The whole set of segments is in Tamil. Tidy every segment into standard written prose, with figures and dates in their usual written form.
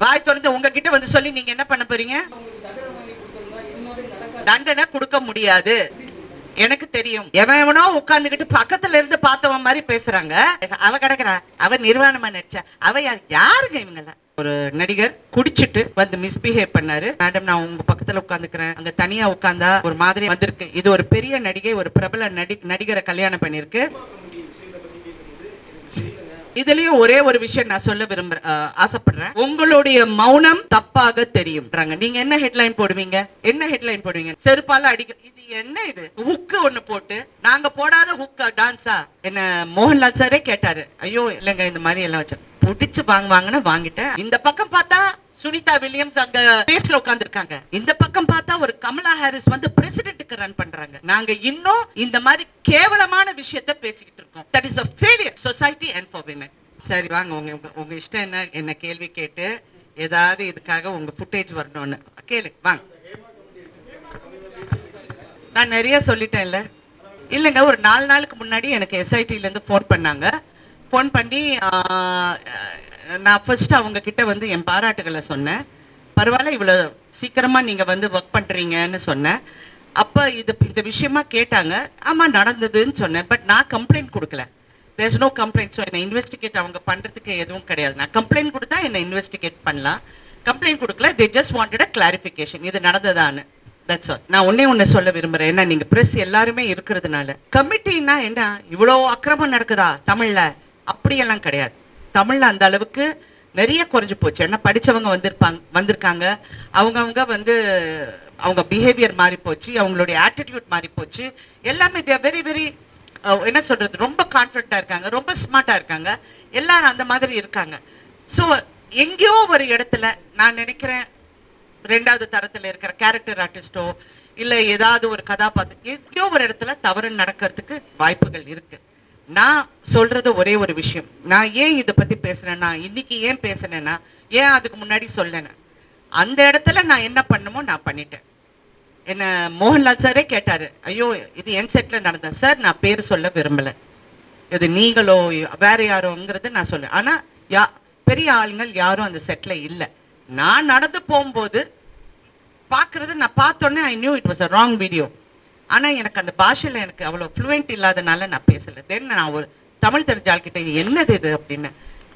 வாய் திறந்து உங்ககிட்ட வந்து சொல்லி நீங்க என்ன பண்ண போறீங்க? தண்டனை கொடுக்க முடியாது. எனக்கு தெரியும். எவனோ உட்கார்ந்துகிட்டு பக்கத்துல இருந்து பார்த்தவன் மாதிரி பேசுறாங்க. அவ கிடக்குறா, அவ நிர்வாணமா நடிச்சா, அவ யாருங்க இவங்க? ஒரு நடிகர் குடிச்சிட்டு வந்து மிஸ்பிஹேவ் பண்ணாரு. மேடம், நான் உங்க பக்கத்துல உட்காந்துக்கிறேன், அங்க தனியா உட்கார்ந்தா ஒரு மாதிரி வந்திருக்கு. இது ஒரு பெரிய நடிகை, ஒரு பிரபல நடிகரை கல்யாணம் பண்ணிருக்கு. இதுலயும் ஒரே ஒரு விஷயம் நான் சொல்ல ஆசைப்படுறேன். உங்களுடைய மௌனம் தப்பாக தெரியும். நீங்க என்ன ஹெட்லைன் போடுவீங்க? என்ன ஹெட்லைன் போடுவீங்க? செருப்பால அடிக்க. இது என்ன? இது ஹுக்கு ஒண்ணு போட்டு, நாங்க போடாத ஹுக் டான்ஸா? என்ன மோகன்லால் சாரே கேட்டாரு. ஐயோ இல்லங்க, இந்த மாதிரி எல்லாம் வச்சு புடிச்சு வாங்குன்னு வாங்கிட்டேன். இந்த பக்கம் பார்த்தா சுனிதா வில்லியம்ஸ் அங்க பேஸ்ல உட்கார்ந்து இருக்காங்க. இந்த பக்கம் பார்த்தா ஒரு கமலா ஹாரிஸ் வந்து பிரசிடென்ட்க்கு ரன் பண்றாங்க. நாங்க இன்னும் இந்த மாதிரி கேவலமான விஷயத்தை பேசிக்கிட்டு இருக்கோம். That is a failure society and for women. சரி வாங்க, உங்க இஷ்டம் என்ன? என்ன கேள்வி கேட்டு ஏதாவது இதுக்காக உங்க ஃபுட்டேஜ் வரணும்னு கேளு வாங்க. நான் நிறைய சொல்லிட்டேன்ல. இல்லைங்க, ஒரு 4 நாளுக்கு முன்னாடி எனக்கு எஸ்ஐடில இருந்து ஃபோன் பண்ணாங்க. ஃபோன் பண்ணி நான் ஃபர்ஸ்ட் அவங்க கிட்ட வந்து என் பாராட்டுகளை சொன்னேன். பரவாயில்ல, இவ்வளவு சீக்கிரமா நீங்க வந்து ஒர்க் பண்றீங்கன்னு சொன்னேன். அப்ப இந்த விஷயமா கேட்டாங்க. ஆமா நடந்ததுன்னு சொன்னேன். பட் நான் கம்ப்ளைண்ட் கொடுக்கல. There is no complaint. So என்னை இன்வெஸ்டிகேட் அவங்க பண்றதுக்கு எதுவும் கிடையாது. நான் கம்ப்ளைண்ட் கொடுத்தா என்னை இன்வெஸ்டிகேட் பண்ணலாம். கம்ப்ளைண்ட் கொடுக்கல. They just wanted a clarification, இது நடந்ததான்னு. That's all. நான் ஒண்ணே சொல்ல விரும்புறேன். ஏன்னா நீங்க பிரஸ் எல்லாருமே இருக்கிறதுனால. கமிட்டின்னா என்ன, இவ்வளோ அக்கிரமம் நடக்குதா தமிழ்ல? அப்படியெல்லாம் கிடையாது. தமிழ்ல அந்த அளவுக்கு நிறைய குறைஞ்சு போச்சு. ஏன்னா படிச்சவங்க வந்திருக்காங்க. அவங்க வந்து அவங்க பிஹேவியர் மாறி போச்சு, அவங்களுடைய ஆட்டிடியூட் மாறி போச்சு. எல்லாமே வெரி வெரி என்ன சொல்றது, ரொம்ப கான்ஃபிடண்டா இருக்காங்க, ரொம்ப ஸ்மார்ட்டா இருக்காங்க. எல்லாரும் அந்த மாதிரி இருக்காங்க. ஸோ எங்கேயோ ஒரு இடத்துல நான் நினைக்கிறேன், 2வது தரத்துல இருக்கிற கேரக்டர் ஆர்டிஸ்டோ இல்ல ஏதாவது ஒரு கதாபாத்திரம் எங்கேயோ ஒரு இடத்துல தவறு நடக்கிறதுக்கு வாய்ப்புகள் இருக்கு. நான் சொல்றது ஒரே ஒரு விஷயம். நான் ஏன் இதை பத்தி பேசுறேன்னா, இன்னைக்கு ஏன் பேசுனேன்னா, ஏன் அதுக்கு முன்னாடி சொல்லன, அந்த இடத்துல நான் என்ன பண்ணுமோ நான் பண்ணிட்டேன். என்ன மோகன்லால் சாரே கேட்டாரு. ஐயோ இது என் செட்ல நடந்த சார், நான் பேர் சொல்ல விரும்பல, இது நீங்களோ வேற யாரோங்கிறது நான் சொல்ல. ஆனா பெரிய ஆளுங்கள் யாரும் அந்த செட்ல இல்லை. நான் நடந்து போகும்போது பாக்குறது, நான் பார்த்தோன்னே I knew it was a wrong video. ஆனா எனக்கு அந்த பாஷையில எனக்கு அவ்வளவு ஃப்ளூயன்ட் இல்லாதனால நான் பேசல. தென் நான் ஒரு தமிழ் தெரிஞ்ச ஆள்கிட்ட என்னது இது அப்படின்னு,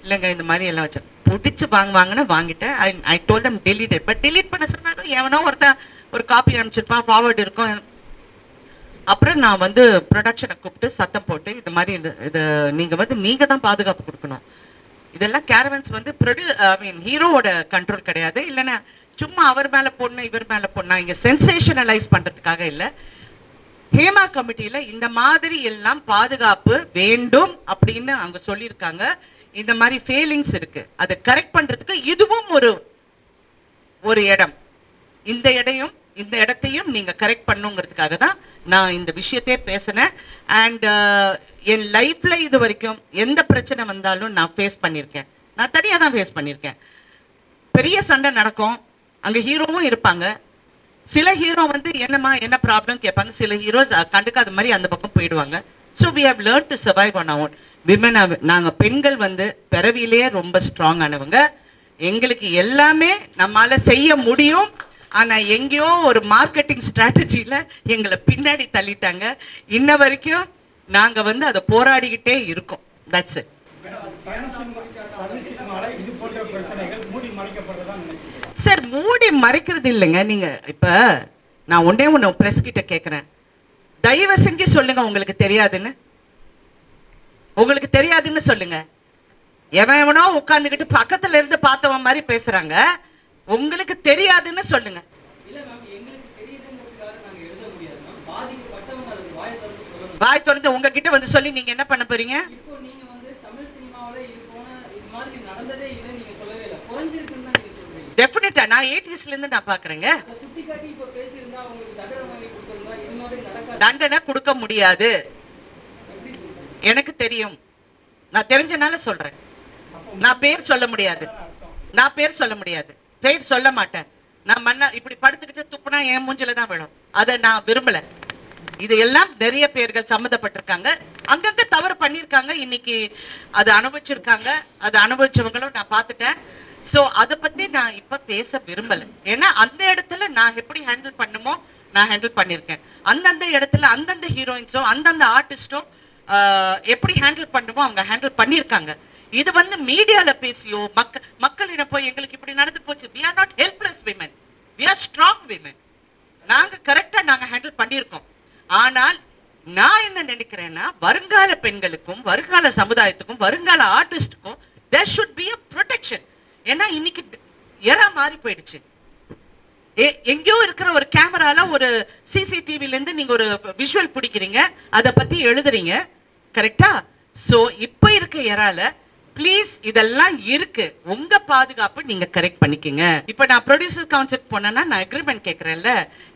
இல்லைங்க இந்த மாதிரி எல்லாம் வச்சு பிடிச்சு வாங்குன்னு வாங்கிட்டேன். I told them delete. But delete பண்ண சொன்னாலும் எவனோ ஒருத்தன் ஒரு காப்பி அனுப்பிச்சிருப்பான், ஃபார்வர்டு இருக்கும். அப்புறம் நான் வந்து ப்ரொடக்ஷனை கூப்பிட்டு சத்தம் போட்டு, இது மாதிரி இது நீங்க தான் பாதுகாப்பு கொடுக்கணும். இதெல்லாம் கேரவன்ஸ் வந்து ஹீரோவோட கண்ட்ரோல் கிடையாது. இல்லைன்னா சும்மா அவர் மேல போடணும் இவர் மேல போடணும், இங்க சென்சேஷனலைஸ் பண்றதுக்காக இல்லை. ஹேமா கமிட்டியில இந்த மாதிரி எல்லாம் பாதுகாப்பு வேண்டும் அப்படின்னு அவங்க சொல்லியிருக்காங்க. இந்த மாதிரி ஃபெயிலிங்ஸ் இருக்கு, அதை கரெக்ட் பண்றதுக்கு இதுவும் ஒரு இடம். இந்த இடத்தையும் நீங்க கரெக்ட் பண்ணுங்கிறதுக்காக தான் நான் இந்த விஷயத்தையே பேசினேன். அண்ட் என் லைஃப்ல இது வரைக்கும் எந்த பிரச்சனை வந்தாலும் நான் ஃபேஸ் பண்ணியிருக்கேன். நான் தனியா தான் ஃபேஸ் பண்ணியிருக்கேன். பெரிய சண்டை நடக்கும், அங்க ஹீரோவும் இருப்பாங்க. சில ஹீரோ வந்து என்ன ப்ராப்ளம் கேட்பாங்க, சில ஹீரோஸ் கண்டுக்காத மாதிரி அந்த பக்கம் போயிடுவாங்க. So we have learn to survive on our own. Women, நாங்கள் பெண்கள் வந்து பிறவிலேயே ரொம்ப ஸ்ட்ராங் ஆனவங்க. எங்களுக்கு எல்லாமே நம்மளால செய்ய முடியும். ஆனால் எங்கேயோ ஒரு மார்க்கெட்டிங் ஸ்ட்ராட்டஜியில் எங்களை பின்னாடி தள்ளிட்டாங்க. இன்ன வரைக்கும் நாங்கள் வந்து அதை போராடிக்கிட்டே இருக்கோம். That's it. சார் மூடி மறைக்கிறது இல்லைங்க. நீங்க இப்ப நான் ஒண்ணு பிரஸ் கிட்ட கேட்கிறேன், தயவு செஞ்சு சொல்லுங்க உங்களுக்கு தெரியாதுன்னு. உங்களுக்கு தெரியாதுன்னு சொல்லுங்க. எவனோ உட்கார்ந்துகிட்டு பக்கத்துல இருந்து பார்த்தவன் மாதிரி பேசுறாங்க. உங்களுக்கு தெரியாதுன்னு சொல்லுங்க. வாய் திறந்து உங்ககிட்ட வந்து சொல்லி நீங்க என்ன பண்ண போறீங்க? டெஃபினட்டா நான் 80ஸ்ல இருந்து நான் பாக்குறேங்க. தண்டனை கொடுக்க முடியாது. எனக்கு தெரியும், நான் தெரிஞ்சனால சொல்றேன். நான் பேர் சொல்ல முடியாது, பேர் சொல்ல மாட்டேன். நான் மண்ணா இப்படி படுத்துக்கிட்டு துப்புனா என் மூஞ்சில தான் விழும். அதை நான் விரும்பல. இது எல்லாம் நிறைய பேர்கள் சம்மந்தப்பட்டிருக்காங்க, அங்கங்க தவறு பண்ணிருக்காங்க. இன்னைக்கு அது அனுபவிச்சிருக்காங்க. அது அனுபவிச்சவங்களும் நான் பார்த்துட்டேன். சோ அத பத்தி நான் இப்ப பேச விரும்பல. ஏன்னா அந்த இடத்துல நான் எப்படி ஹேண்டில் பண்ணுமோ நான் ஹேண்டில் பண்ணிருக்கேன். அந்தந்த இடத்துல அந்தந்த ஹீரோயின்ஸோ அந்தந்த ஆர்டிஸ்டோ எப்படி ஹேண்டில் பண்ணுமோ அவங்க ஹேண்டில் பண்ணிருக்காங்க. இது வந்து மீடியால பேசியோ மக்களிடம் போய் எங்களுக்கு இப்படி நடந்து போச்சு, we are not helpless women, we are strong women, நாங்க கரெக்டா நாங்க ஹேண்டில் பண்ணிருக்கோம். ஆனால் நான் என்ன நினைக்கிறேன்னா வருங்கால பெண்களுக்கும் வருங்கால சமுதாயத்துக்கும் வருங்கால ஆர்டிஸ்டுக்கும் there should be a protection. ஏன்னா இன்னைக்கு எரா மாறி போயிடுச்சு. எங்கேயோ இருக்கிற ஒரு கேமரால ஒரு சிசிடிவில இருந்து நீங்க ஒரு விஷுவல் பிடிக்கிறீங்க, அத பத்தி எழுதுறீங்க, கரெக்டா? சோ இப்ப இருக்க எரால ப்ளீஸ் இதெல்லாம் இருக்கு, உங்க பாதுகாப்பு நீங்க கரெக்ட் பண்ணிக்கங்க. இப்ப நான் ப்ரொடியூசர் கவுன்சில் போனேன்னா நான் அக்ரிமெண்ட் கேட்கறேன்ல,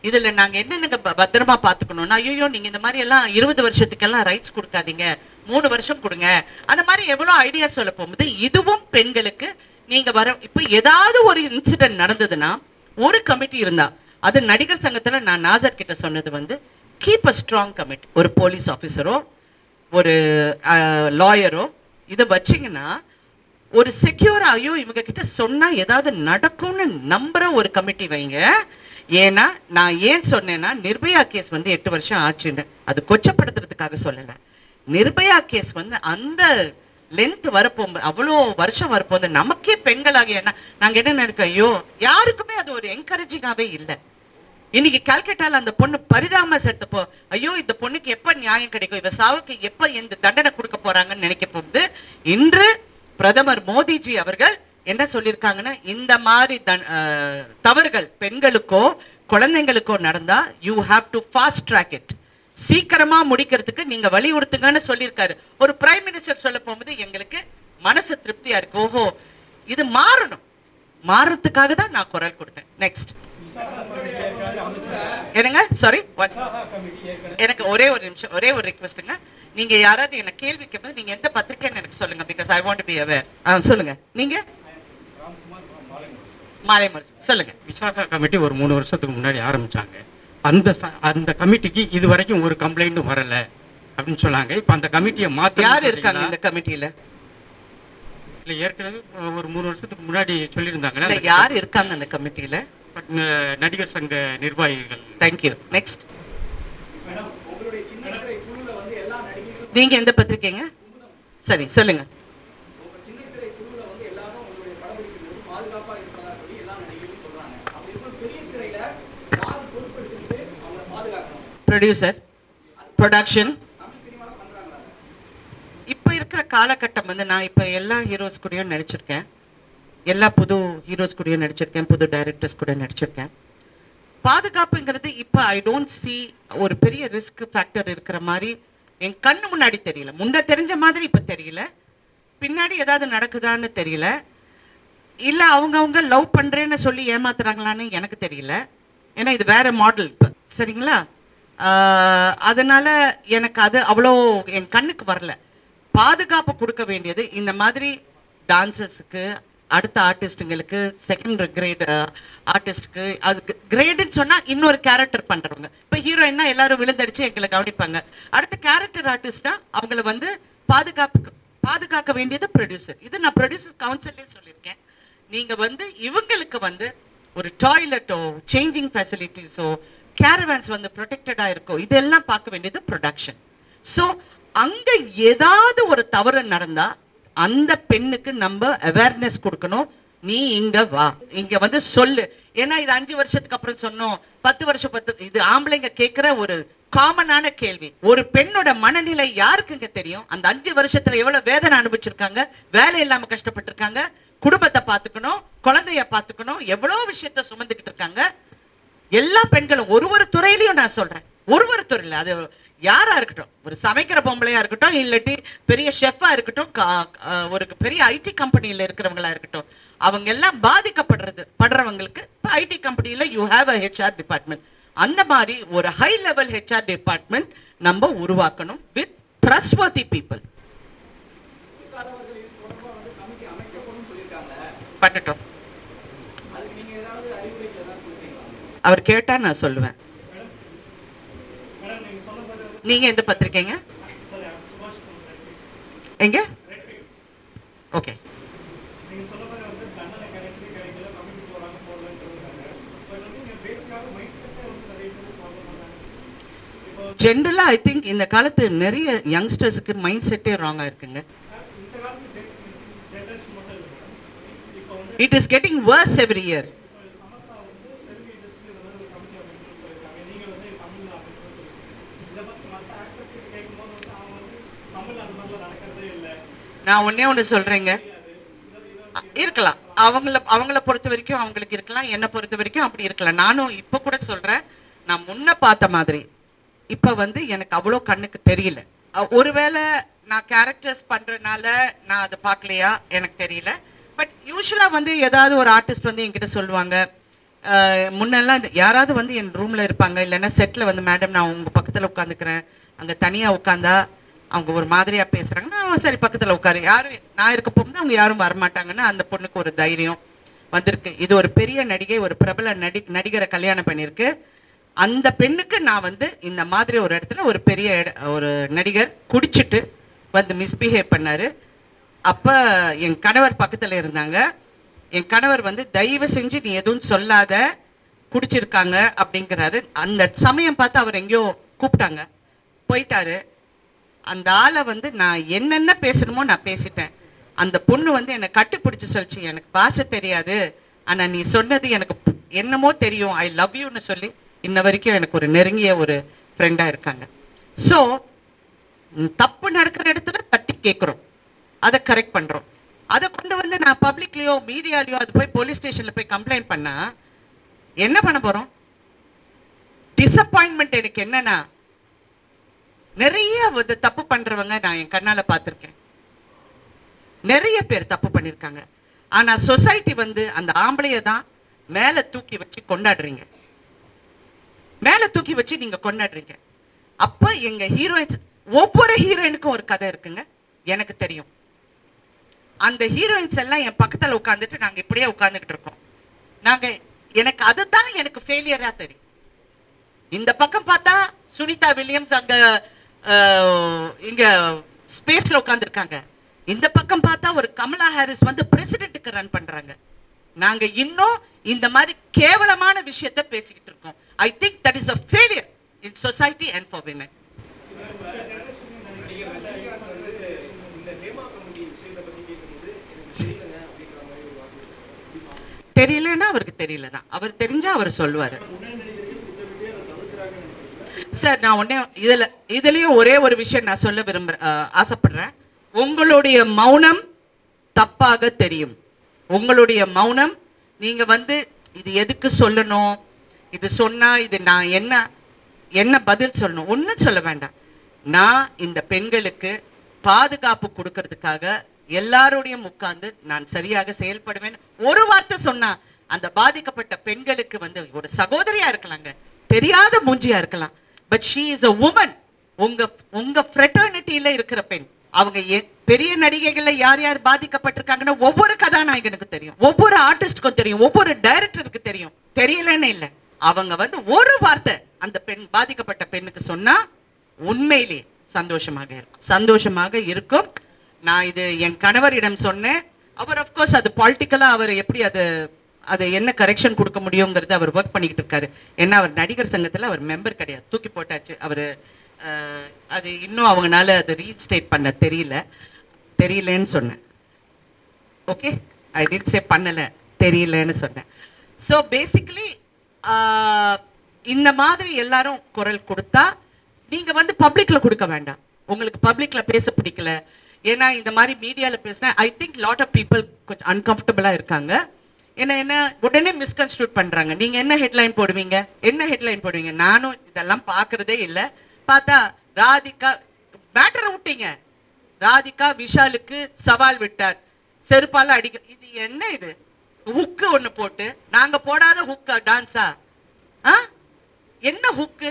இதுல நாங்க என்னென்ன பத்திரமா பாத்துக்கணும்னா, ஐயோ நீங்க இந்த மாதிரி எல்லாம் 20 வருஷத்துக்கெல்லாம் ரைட்ஸ் கொடுக்காதீங்க, 3 வருஷம் கொடுங்க, அந்த மாதிரி எவ்வளவு ஐடியா சொல்ல போகும்போது இதுவும் பெண்களுக்கு நீங்க வர. இப்ப ஏதாவது ஒரு இன்சிடென்ட் நடந்ததுன்னா ஒரு கமிட்டி இருந்தா, அது நடிகர் சங்கத்துல நான் நாசர் கிட்ட சொன்னது வந்து கீப் அ ஸ்ட்ராங் கமிட்டி. ஒரு போலீஸ் ஆபீசரோ ஒரு லாயரோ இதை வச்சிங்கன்னா ஒரு செக்யூரா, ஐயோ இவங்க கிட்ட சொன்னா ஏதாவது நடக்கும்னு நம்புற ஒரு கமிட்டி வைங்க. ஏன்னா நான் ஏன் சொன்னேன்னா நிர்பயா கேஸ் வந்து 8 வருஷம் ஆச்சுன்னு, அது கொச்சப்படுத்துறதுக்காக சொல்லல. நிர்பயா கேஸ் வந்து அந்த லென்த் வரப்போகும்போது அவ்வளோ வருஷம் வரப்போது நமக்கே பெண்களாகிய நாங்க என்ன நினைக்கிறோம், ஐயோ யாருக்குமே அது ஒரு என்கரேஜிங்காவே இல்லை. இன்னைக்கு கல்கட்டால அந்த பொண்ணு பரிதாபமா செத்தப்போ, ஐயோ இந்த பொண்ணுக்கு எப்ப நியாயம் கிடைக்கும், இவ சாவுக்கு எப்ப இந்த தண்டனை கொடுக்க போறாங்கன்னு நினைக்க போகுது. இன்று பிரதமர் மோடிஜி அவர்கள் என்ன சொல்லியிருக்காங்கன்னா, இந்த மாதிரி தவறுகள் பெண்களுக்கோ குழந்தைங்களுக்கோ நடந்தா you have to fast track it, சீக்கிரமா முடிக்கிறதுக்கு நீங்க வலியுறுத்துங்கன்னு சொல்லியிருக்காரு. ஒரு பிரைம் மினிஸ்டர் சொல்ல போகும்போது எங்களுக்கு மனசு திருப்தியா இருக்கு. ஓஹோ இது மாறணும், மாறதுக்காக தான் நான் குரல் கொடுத்தேன். நெக்ஸ்ட் என்னங்க, சாரி, எனக்கு ஒரே ஒரு நிமிஷம், ஒரே ஒரு ரிக்வெஸ்ட்டுங்க. நீங்க யாராவது என்ன கேள்வி கேட்பது நீங்க எந்த பத்திரிக்கைன்னு எனக்கு சொல்லுங்க, because I want to be aware. சொல்லுங்க, நீங்க மாலைமர் சொல்லுங்க. விசாகா கமிட்டி ஒரு 3 வருஷத்துக்கு முன்னாடி ஆரம்பிச்சாங்க. அந்த கமிட்டிக்கு இது வரைக்கும் ஒரு கம்ப்ளைண்ட்டும் வரல அப்படின்னு சொன்னாங்க. இப்ப அந்த கமிட்டியை மாத்த யார் இருக்காங்க இந்த கமிட்டியில? இல்ல ஏற்கனவே ஒரு 3 வருஷத்துக்கு முன்னாடி சொல்லியிருந்தாங்க. யார் இருக்காங்க அந்த கமிட்டியில? நடிகர் சங்க நிர்வாகிகள். தேங்க்யூ. நெக்ஸ்ட். நீங்க எந்த பத்திரிக்கைங்க? சரி சொல்லுங்க. Producer, production. இப்ப இருக்கிற காலகட்டம் வந்து நான் இப்ப எல்லா ஹீரோஸ் கூடயும் நடிச்சிருக்கேன், எல்லா புது ஹீரோஸ் கூடயும் நடிச்சிருக்கேன், புது டைரக்டர்ஸ் கூட நடிச்சிருக்கேன். பாதுகாப்புங்கிறது இப்ப ஐ டோன்ட் சி ஒரு பெரிய ரிஸ்க் ஃபேக்டர் இருக்கிற மாதிரி என் கண்ணு முன்னாடி தெரியல. முன்ன தெரிஞ்ச மாதிரி இப்ப தெரியல. பின்னாடி ஏதாவது நடக்குதான்னு தெரியல. இல்ல அவங்க லவ் பண்றேன்னு சொல்லி ஏமாத்துறாங்களான்னு எனக்கு தெரியல. ஏன்னா இது வேற மாடல் இப்ப, சரிங்களா? அதனால எனக்கு அது அவ்வளோ என் கண்ணுக்கு வரல. பாதுகாப்பு கொடுக்க வேண்டியது இந்த மாதிரி டான்சர்ஸுக்கு, அடுத்த ஆர்டிஸ்டுங்களுக்கு, செகண்ட் கிரேட் ஆர்டிஸ்டுக்கு. அதுக்கு கிரேடுன்னு சொன்னா இன்னொரு கேரக்டர் பண்றவங்க. இப்ப ஹீரோயின்னா எல்லாரும் விழுந்தடிச்சு எங்களை கவனிப்பாங்க. அடுத்த கேரக்டர் ஆர்டிஸ்டா அவங்கள வந்து பாதுகாக்க வேண்டியது ப்ரொடியூசர். இது நான் ப்ரொடியூசர் கவுன்சிலே சொல்லியிருக்கேன். நீங்க வந்து இவங்களுக்கு வந்து ஒரு டாய்லெட்டோ சேஞ்சிங் ஃபெசிலிட்டிஸோ கேரவேன்ஸ் வந்து ப்ரொடெக்டடா இருக்கும், இதெல்லாம் பார்க்க வேண்டியது ப்ரொடக்ஷன். ஸோ அங்க ஏதாவது ஒரு தவறு நடந்தா அந்த பெண்ணுக்கு நம்ம அவேர்னஸ் கொடுக்கணும். நீ இங்க வா, இங்க வந்து சொல்லு. ஏன்னா இது 5 வருஷத்துக்கு அப்புறம் சொன்னோம், 10 வருஷம், இது ஆம்பளைங்க கேட்கிற ஒரு காமனான கேள்வி. ஒரு பெண்ணோட மனநிலை யாருக்குங்க தெரியும்? அந்த 5 வருஷத்துல எவ்வளவு வேதனை அனுபவிச்சிருக்காங்க, வேலை இல்லாம கஷ்டப்பட்டிருக்காங்க, குடும்பத்தை பார்த்துக்கணும், குழந்தைய பார்த்துக்கணும், எவ்வளவு விஷயத்த சுமந்துக்கிட்டு இருக்காங்க. எல்லா பெண்களும் ஒரு துறையிலையும் நான் சொல்றேன், ஒரு துறையில அது யாரா இருக்கட்டும், ஒரு சமைக்கிற பொம்பளையா இருக்கட்டும், இல்லாட்டி பெரிய ஷெஃபா இருக்கட்டும், ஒரு பெரிய ஐடி கம்பெனியில இருக்கிறவங்களா இருக்கட்டும், அவங்க எல்லாம் படுறவங்களுக்கு ஐடி கம்பெனியில you have a HR department. அந்த மாதிரி ஒரு ஹை லெவல் ஹெச்ஆர் டிபார்ட்மெண்ட் நம்ம உருவாக்கணும் வித் ட்ரஸ்ட்வர்தி பீப்புள். பண்ணட்டும், அவர் கேட்டா நான் சொல்லுவேன். நீங்க எந்த பத்திரிக்கைங்க? எங்க? ஓகே, ஜென்ரலா ஐ திங்க் இந்த காலத்து நிறைய யங்ஸ்டர்ஸ்க்கு மைண்ட் செட்டே ராங்கா இருக்குங்க. It is getting worse every year. நான் ஒன்னே ஒன்று சொல்றேங்க, இருக்கலாம். அவங்கள பொறுத்த வரைக்கும் அவங்களுக்கு இருக்கலாம், என்னை பொறுத்த வரைக்கும் அப்படி இருக்கலாம். நானும் இப்ப கூட சொல்றேன், நான் முன்ன பார்த்த மாதிரி இப்ப வந்து எனக்கு அவ்வளோ கண்ணுக்கு தெரியல. ஒருவேளை நான் கேரக்டர்ஸ் பண்றதுனால நான் அதை பார்க்கலையா எனக்கு தெரியல. பட் யூஸ்வலா வந்து ஏதாவது ஒரு ஆர்டிஸ்ட் வந்து என்கிட்ட சொல்லுவாங்க, முன்னெல்லாம் யாராவது வந்து என் ரூம்ல இருப்பாங்க, இல்லைன்னா செட்ல வந்து மேடம் நான் உங்க பக்கத்துல உட்காந்துக்கிறேன், அங்க தனியா உட்காந்தா அவங்க ஒரு மாதிரியா பேசுறாங்க, நான் சரி பக்கத்துல உட்காரு, யாரும் நான் இருக்க போகும்போது அவங்க யாரும் வரமாட்டாங்கன்னு அந்த பொண்ணுக்கு ஒரு தைரியம் வந்திருக்கு. இது ஒரு பெரிய நடிகை, ஒரு பிரபல நடிகரை கல்யாணம் பண்ணியிருக்கு. அந்த பெண்ணுக்கு நான் வந்து இந்த மாதிரி ஒரு இடத்துல ஒரு பெரிய ஒரு நடிகர் குடிச்சிட்டு வந்து மிஸ்பிஹேவ் பண்ணாரு. அப்ப என் கணவர் பக்கத்துல இருந்தாங்க. என் கணவர் வந்து தயவு செஞ்சு நீ எதுவும் சொல்லாத, குடிச்சிருக்காங்க அப்படிங்கிறாரு. அந்த சமயம் பார்த்து அவர் எங்கேயோ கூப்பிட்டாங்க, போயிட்டாரு. அந்த ஆளை வந்து நான் என்னென்ன பேசணுமோ நான் பேசிட்டேன். அந்த பொண்ணு வந்து என்னை கட்டுப்பிடிச்சு சொல்லிச்சு, எனக்கு பாஷை தெரியாது, ஆனா நீ சொன்னது எனக்கு என்னமோ தெரியும், ஐ லவ் யூன்னு சொல்லி இன்ன வரைக்கும் எனக்கு ஒரு நெருங்கிய ஒரு ஃப்ரெண்டா இருக்காங்க. ஸோ தப்பு நடக்கிற இடத்துல தட்டி கேட்குறோம், அதை கரெக்ட் பண்றோம். அதை கொண்டு வந்து நான் பப்ளிக்லயோ மீடியாலயோ அது போய் போலீஸ் ஸ்டேஷன்ல போய் கம்ப்ளைண்ட் பண்ணா என்ன பண்ண போறோம்? டிசப்பாயின்மெண்ட் எனக்கு என்னன்னா, நிறைய தப்பு பண்றவங்க நான் என் கண்ணால பார்த்திருக்கேன். நிறைய பேர் தப்பு பண்ணிருக்காங்க. ஆனா சொசைட்டி வந்து அந்த ஆம்பளைய தான் மேல தூக்கி வச்சு கொண்டாடுறீங்க, மேல தூக்கி வச்சு நீங்க கொண்டாடுறீங்க. அப்ப எங்க ஹீரோயின்ஸ், ஒவ்வொரு ஹீரோயினுக்கும் ஒரு கதை இருக்குங்க, எனக்கு தெரியும். அந்த ஹீரோயின்ஸ் எல்லாம் என் பக்கத்துல உட்கார்ந்துட்டு நாங்க இப்படியே உட்கார்ந்துட்டு இருக்கோம். எனக்கு அதுதான் எனக்கு ஃபெயிலியரா தெரியும். இந்த பக்கம் பார்த்தா சுனிதா வில்லியம்ஸ் அங்க இங்க ஸ்பேஸ்ல உட்கார்ந்துருக்காங்க, இந்த பக்கம் பார்த்தா ஒரு கமலா ஹாரிஸ் வந்து பிரசிடென்ட்டுக்கு ரன் பண்றாங்க. நாங்க இன்னும் இந்த மாதிரி கேவலமான விஷயத்தை பேசிக்கிட்டு இருக்கோம். I think that is a failure in society and for women. தெரியலன்னா அவருக்கு தெரியலதான், அவர் தெரிஞ்சா அவர் சொல்லுவாரு. சார் நான் ஒன்னே இதுலயும் ஒரே ஒரு விஷயம் நான் சொல்ல ஆசைப்படுறேன். உங்களுடைய மௌனம் தப்பாக தெரியும். உங்களுடைய மௌனம், நீங்க வந்து இது எதுக்கு சொல்லணும், இது சொன்னா இது நான் என்ன பதில் சொல்லணும், ஒன்னும் சொல்ல வேண்டாம். நான் இந்த பெண்களுக்கு பாதுகாப்பு கொடுக்கறதுக்காக எல்லாரோடையும் உட்கார்ந்து நான் சரியாக செயல்படுவேன். ஒரு வார்த்தை சொன்னா அந்த பாதிக்கப்பட்ட பெண்களுக்கு வந்து ஒரு சகோதரியா இருக்கலாங்க, தெரியாத மூஞ்சியா இருக்கலாம், but she is a woman. உங்க ஃப்ரெட்டர்னிட்டியில இருக்கிற பெண். அவங்க பெரிய நடிகைகள்ல யார் யார் பாதிக்கப்பட்டிருக்காங்கன்னா ஒவ்வொரு கதாநாயகனுக்கு தெரியும், ஒவ்வொரு ஆர்டிஸ்டுக்கும் தெரியும், ஒவ்வொரு டைரக்டருக்கு தெரியும். தெரியலன்னு இல்லை, அவங்க வந்து ஒரு வார்த்தை அந்த பெண் பாதிக்கப்பட்ட பெண்ணுக்கு சொன்னா உண்மையிலே சந்தோஷமாக இருக்கும். நான் இது என் கணவரிடம் சொன்னேன். அவர் அப்கோர்ஸ் அது பாலிட்டிக்கலா அவர் எப்படி அது என்ன கரெக்ஷன் கொடுக்க முடியுங்கிறது அவர் ஒர்க் பண்ணிக்கிட்டு இருக்காரு. ஏன்னா அவர் நடிகர் சங்கத்துல அவர் மெம்பர் கிடையாது, தூக்கி போட்டாச்சு. அவரு அது இன்னும் அவங்களால அது ரீஸ்டேட் பண்ண தெரியலன்னு சொன்னேன். ஓகே, ஐ டிட் சே பண்ணல, தெரியலன்னு சொன்னேன். ஸோ பேசிக்கலி இந்த மாதிரி எல்லாரும் குரல் கொடுத்தா நீங்க வந்து பப்ளிக்ல கொடுக்க வேண்டாம். உங்களுக்கு பப்ளிக்ல பேச பிடிக்கல, ஏன்னா இந்த மாதிரி மீடியால பேசினா I think lot of people கொஞ்சம் அன்கம்ஃபர்டபுளா இருக்காங்க. என்ன உடனே மிஸ்கன்ஸ்ட்ரூட் பண்றாங்க. நீங்க என்ன ஹெட்லைன் போடுவீங்க, நானும் இதெல்லாம் பாக்குறதே இல்லை. பார்த்தா ராதிகா மேட்டரை விட்டீங்க, ராதிகா விஷாலுக்கு சவால் விட்டார், செருப்பால அடிக்க. இது என்ன, இது ஹுக்கு ஒண்ணு போட்டு நாங்க போடாத ஹுக்கா டான்ஸா? என்ன ஹுக்கு?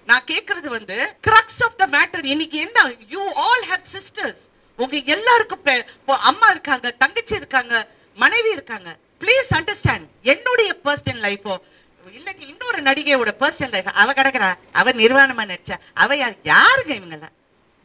நான் கேக்குறது வந்து கிரக்ஸ் ஆஃப் த மேட்டர். இன்னைக்கு என்ன, யூ ஆல் ஹேவ் சிஸ்டர்ஸ். உங்க எல்லாருக்கும் அம்மா இருக்காங்க, தங்கச்சி இருக்காங்க, மனைவி இருக்காங்க. Please understand. என்னுடைய பர்சனல் லைஃபோ இல்லைங்க இன்னொரு நடிகையோட பர்சனல் லைஃப், அவ கிடக்குறா, அவ நிர்வாணமா நடிச்சா, அவ யாருங்க இவங்க?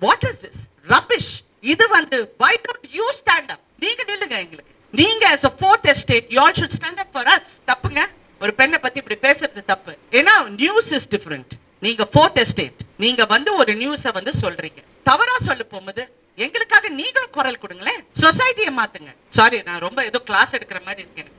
What is this rubbish? இது வந்து why don't you stand up? நீங்க நில்லுங்க, எங்களுக்கு நீங்க as a fourth estate you all should stand up for us. தப்புங்க, ஒரு பெண்ணை பத்தி இப்படி பேசுறது தப்பு. ஏன்னா நியூஸ் இஸ் டிஃபரெண்ட். நீங்க ஃபோர்த் எஸ்டேட், நீங்க வந்து ஒரு நியூஸை வந்து சொல்றீங்க, தவறா சொல்ல போகும்போது எங்களுக்காக நீங்களும் குரல் கொடுங்களேன், சொசைட்டியை மாத்துங்க. சாரி, நான் ரொம்ப ஏதோ கிளாஸ் எடுக்கிற மாதிரி இருக்கேன்.